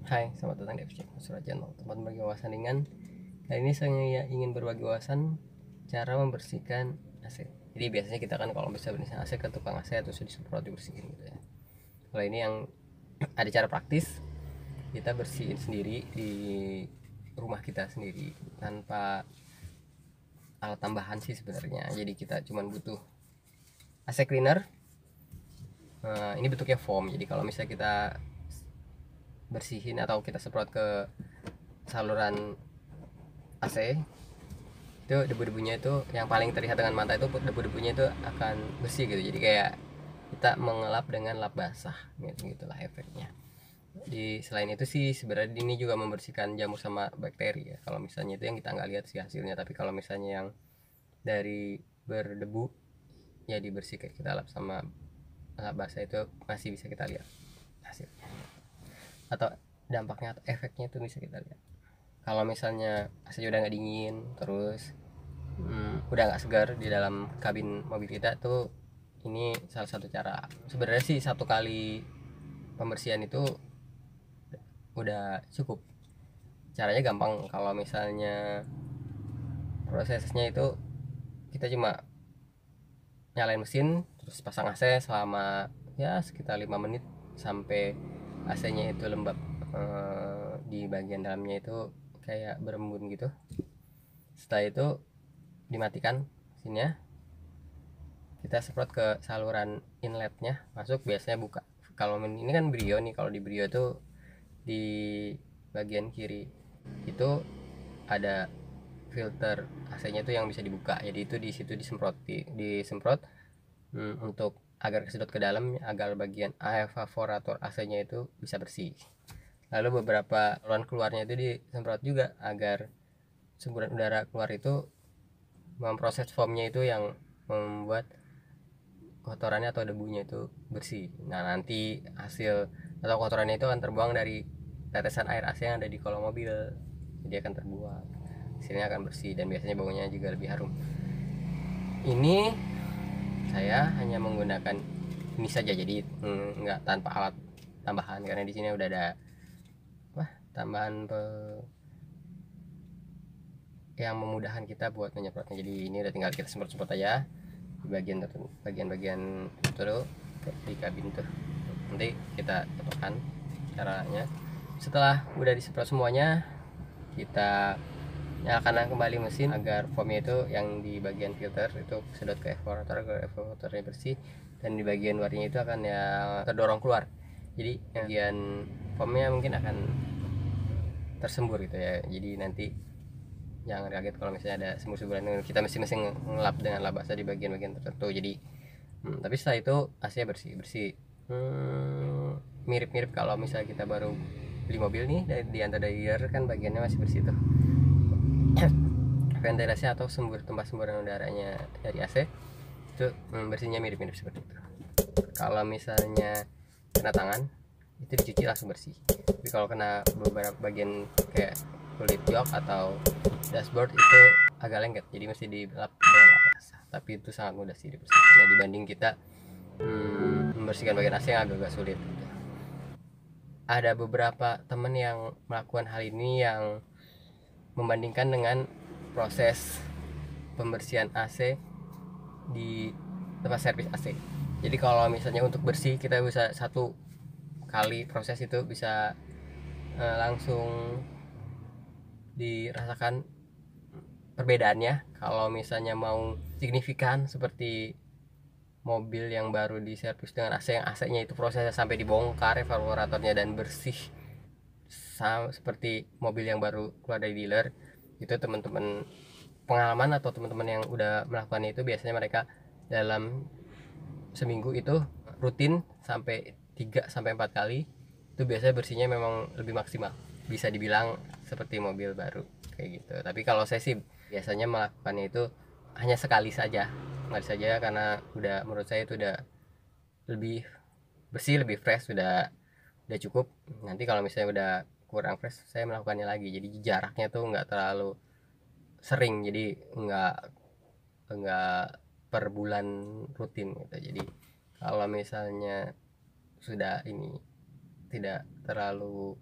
Hai, selamat datang di FCK Surajanto, tempat berbagi wawasan ringan. Kali ini saya ingin berbagi wawasan cara membersihkan AC. Jadi biasanya kita kan kalau bisa bersihkan AC ke tukang AC atau sudah disemprot dibersihin gitu ya. Kalau ini yang ada cara praktis, kita bersihin sendiri di rumah kita sendiri tanpa alat tambahan sih sebenarnya. Jadi kita cuma butuh AC cleaner. Ini bentuknya foam. Jadi kalau misalnya kita bersihin atau kita semprot ke saluran AC, itu debu-debunya itu yang paling terlihat dengan mata itu debu-debunya itu akan bersih gitu, jadi kayak kita mengelap dengan lap basah gitu, gitulah efeknya. Di selain itu sih sebenarnya ini juga membersihkan jamur sama bakteri ya, kalau misalnya itu yang kita nggak lihat sih hasilnya, tapi kalau misalnya yang dari berdebu ya dibersih kayak kita lap sama lap basah itu masih bisa kita lihat hasilnya atau dampaknya atau efeknya itu bisa kita lihat. Kalau misalnya AC udah nggak dingin terus udah nggak segar di dalam kabin mobil kita tuh, ini salah satu cara. Sebenarnya sih satu kali pembersihan itu udah cukup. Caranya gampang. Kalau misalnya prosesnya itu kita cuma nyalain mesin terus pasang AC selama ya sekitar 5 menit sampai AC-nya itu lembab, di bagian dalamnya itu kayak berembun gitu. Setelah itu dimatikan mesinnya, kita semprot ke saluran inletnya, masuk biasanya buka. Kalau ini kan Brio nih, kalau di Brio tuh di bagian kiri itu ada filter AC-nya itu yang bisa dibuka, jadi itu di situ disemprot untuk agar kesedot ke dalam, agar bagian evaporator AC-nya itu bisa bersih. Lalu beberapa saluran keluarnya itu disemprot juga agar semburan udara keluar itu memproses foamnya itu yang membuat kotorannya atau debunya itu bersih. Nah, nanti hasil atau kotorannya itu akan terbuang dari tetesan air AC yang ada di kolong mobil. Jadi akan terbuang. Hasilnya akan bersih dan biasanya baunya juga lebih harum. Ini saya hanya menggunakan ini saja, jadi nggak tanpa alat tambahan karena di sini udah ada tambahan yang memudahkan kita buat menyemprotnya. Jadi ini udah tinggal kita semprot-semprot aja di bagian-bagian itu tuh di kabin tuh, nanti kita tekan caranya. Setelah udah disemprot semuanya, kita nyalakan kembali mesin agar foamnya itu yang di bagian filter itu sedot ke evaporator agar evaporatornya bersih, dan di bagian luarnya itu akan ya terdorong keluar, jadi bagian foamnya mungkin akan tersembur gitu ya. Jadi nanti jangan kaget kalau misalnya ada sembur-semburan, kita masing-masing ngelap dengan lap basah di bagian-bagian tertentu. Jadi tapi setelah itu AC bersih bersih. Mirip-mirip kalau misalnya kita baru beli mobil nih, di interior kan bagiannya masih bersih tuh. Ventilasi atau tempat semburan udaranya dari AC itu bersihnya mirip-mirip seperti itu. Kalau misalnya kena tangan itu dicuci langsung bersih, tapi kalau kena beberapa bagian kayak kulit jok atau dashboard itu agak lengket, jadi mesti dilap dengan lap basah. Tapi itu sangat mudah sih dibersihkannya dibanding kita membersihkan bagian AC yang agak-agak sulit gitu. Ada beberapa temen yang melakukan hal ini yang membandingkan dengan proses pembersihan AC di tempat servis AC. Jadi kalau misalnya untuk bersih kita bisa satu kali proses itu bisa langsung dirasakan perbedaannya. Kalau misalnya mau signifikan seperti mobil yang baru diservis dengan AC, yang AC-nya itu prosesnya sampai dibongkar evaporatornya dan bersih sama seperti mobil yang baru keluar dari dealer, itu teman-teman pengalaman atau teman-teman yang udah melakukan itu biasanya mereka dalam seminggu itu rutin sampai 3 sampai 4 kali, itu biasanya bersihnya memang lebih maksimal, bisa dibilang seperti mobil baru kayak gitu. Tapi kalau saya sih biasanya melakukannya itu hanya sekali saja karena udah menurut saya itu udah lebih bersih, lebih fresh, udah cukup. Nanti kalau misalnya udah kurang fresh saya melakukannya lagi, jadi jaraknya tuh nggak terlalu sering, jadi nggak per bulan rutin gitu. Jadi kalau misalnya sudah ini tidak terlalu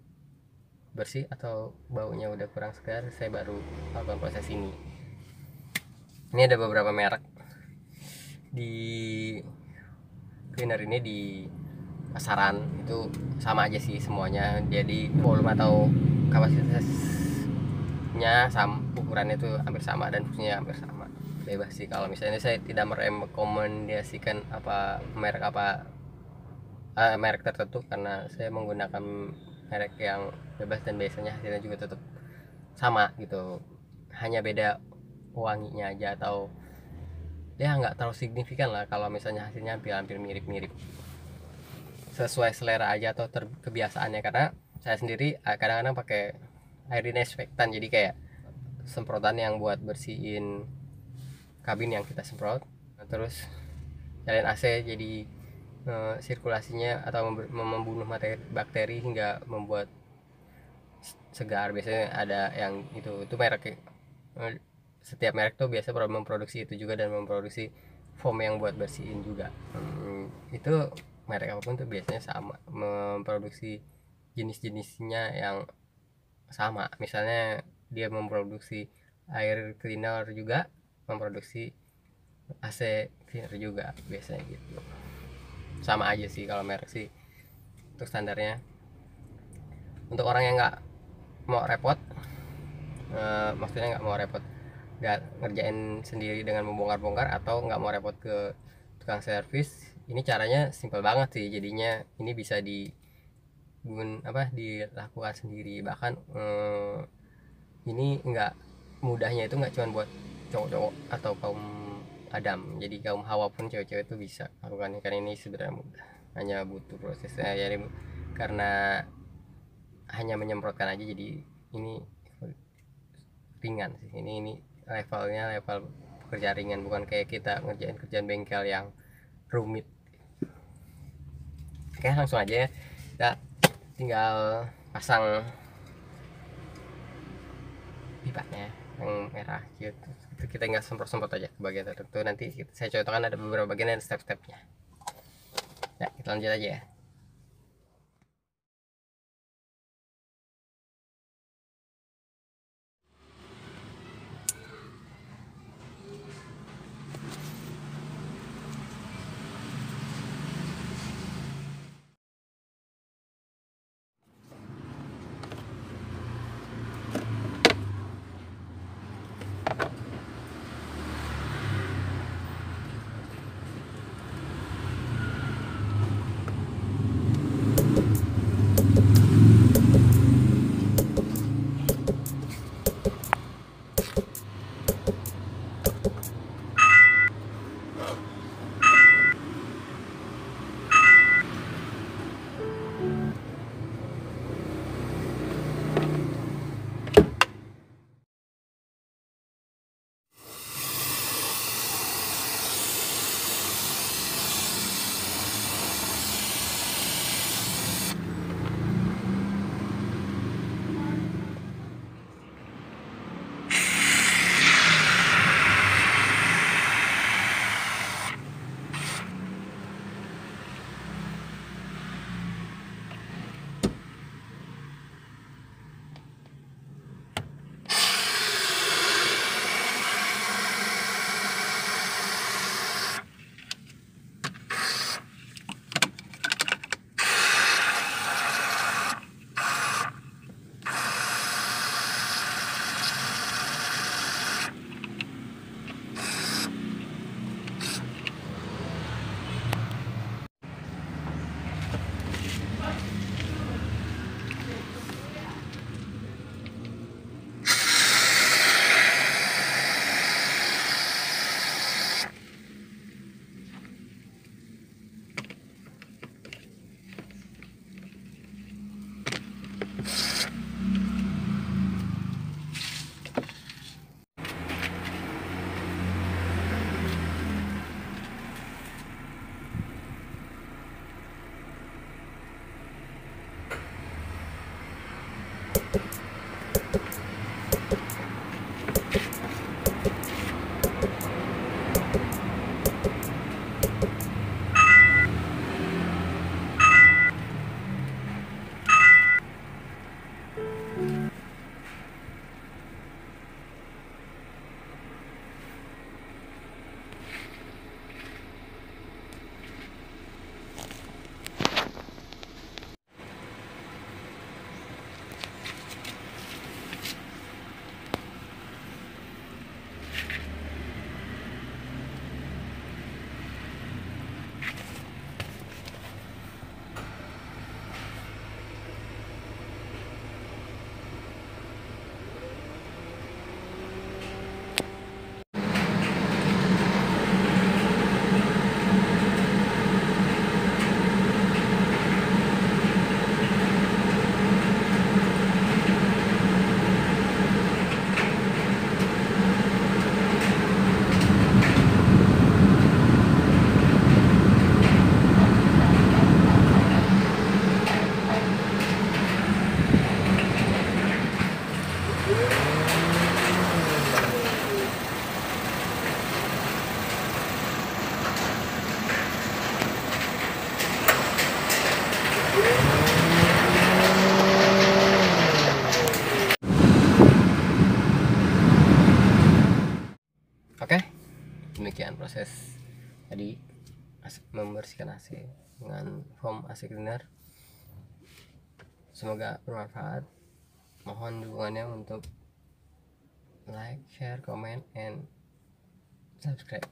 bersih atau baunya udah kurang segar, saya baru lakukan proses ini. Ini ada beberapa merek di cleaner ini di pasaran, itu sama aja sih semuanya. Jadi volume atau kapasitasnya sama, ukurannya itu hampir sama dan fungsinya hampir sama. Bebas sih, kalau misalnya saya tidak merekomendasikan merek tertentu, karena saya menggunakan merek yang bebas dan biasanya hasilnya juga tetap sama gitu, hanya beda wanginya aja, atau ya nggak terlalu signifikan lah kalau misalnya hasilnya hampir mirip-mirip, sesuai selera aja atau kebiasaannya. Karena saya sendiri kadang-kadang pakai air disinfektan, jadi kayak semprotan yang buat bersihin kabin yang kita semprot, terus nyalain AC, jadi sirkulasinya atau membunuh bakteri hingga membuat segar. Biasanya ada yang itu merek, setiap merek tuh biasa memproduksi itu juga, dan memproduksi foam yang buat bersihin juga. Itu merek apapun tuh biasanya sama, memproduksi jenis-jenisnya yang sama. Misalnya dia memproduksi air cleaner juga, memproduksi AC cleaner juga, biasanya gitu. Sama aja sih kalau merek sih untuk standarnya. Untuk orang yang nggak mau repot, maksudnya nggak mau repot, nggak ngerjain sendiri dengan membongkar-bongkar, atau nggak mau repot ke tukang servis, ini caranya simpel banget sih. Jadinya ini bisa dilakukan sendiri. Bahkan ini nggak mudahnya itu nggak cuma buat cowok-cowok atau kaum Adam, jadi kaum Hawa pun, cewek-cewek itu bisa lakukan, karena ini sebenarnya mudah, hanya butuh prosesnya. Jadi karena hanya menyemprotkan aja, jadi ini ringan sih. Ini levelnya level pekerja ringan, bukan kayak kita ngerjain kerjaan bengkel yang rumit. Oke, langsung aja ya, kita tinggal pasang pipanya yang merah gitu. Kita tinggal semprot-semprot aja ke bagian tertentu. Nanti saya contohkan ada beberapa bagian dan step-stepnya. Ya, kita lanjut aja ya. dengan proses tadi membersihkan AC dengan foam AC cleaner. Semoga bermanfaat. Mohon dukungannya untuk like, share, comment, and subscribe.